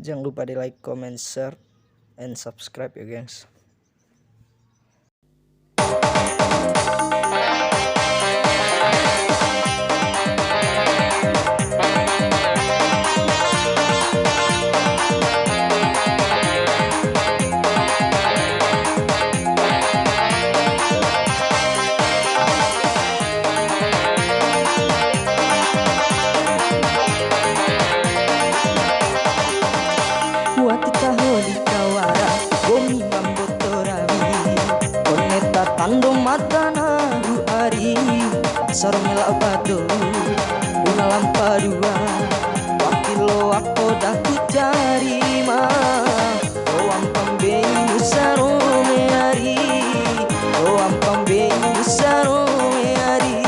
Jangan lupa di like, comment, share, and subscribe ya guys. Tando matana ari sarmela bado bunga lampadua wakilo aku daku cari mah doang pembeni sarome ari doang pembeni sarome ari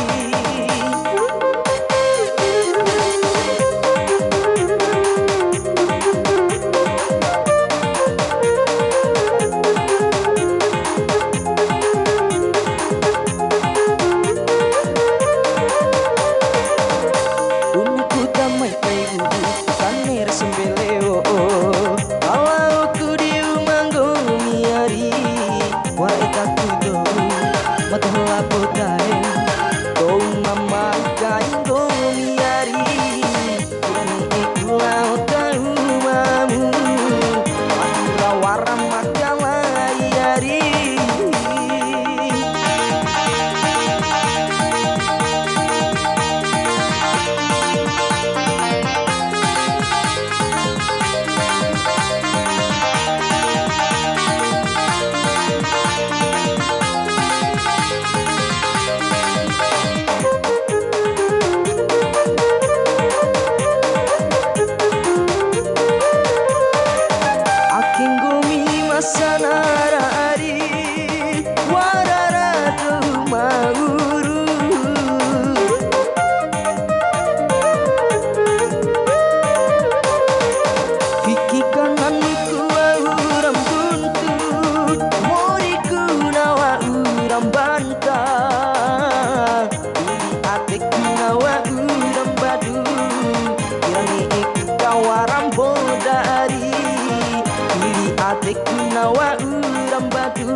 nawa urang batu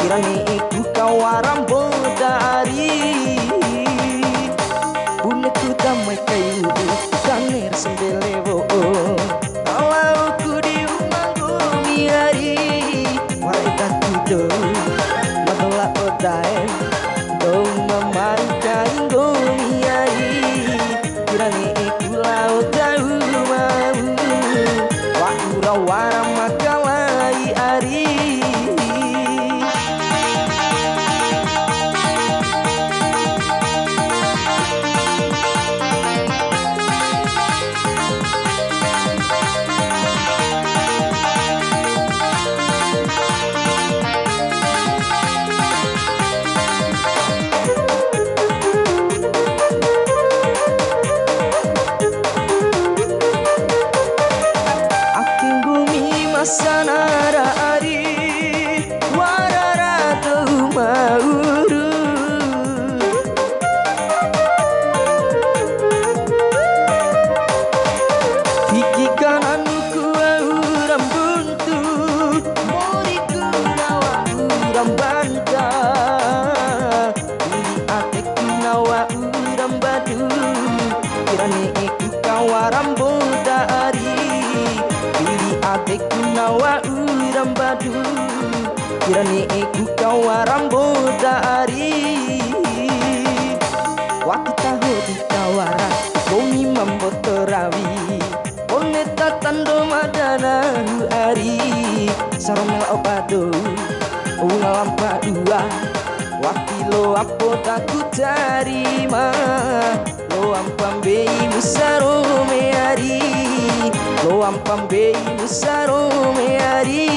kirani iku kawaram bodari buneku damai kayu kaner sembelewo kalau ku di umangku miari warga kudo madola odae dong mamari kaingo miari kirani iku laut jauh mau wa urawaram makalai ari sanara ari warara tu mauru Hiki kananku auram buntu moriku nawa uram banta Ini ateku nawa uram badu kirani iku kawaram bodari ateku nawa uram badu kirani iku kawaram bodari waktu tahu di kawara bumi mambotorawi oneta tando madana ari saromel opado bunga lampa dua waktu lo apo taku cari mah lo ampambei musarome ari lo ampambei musarome ari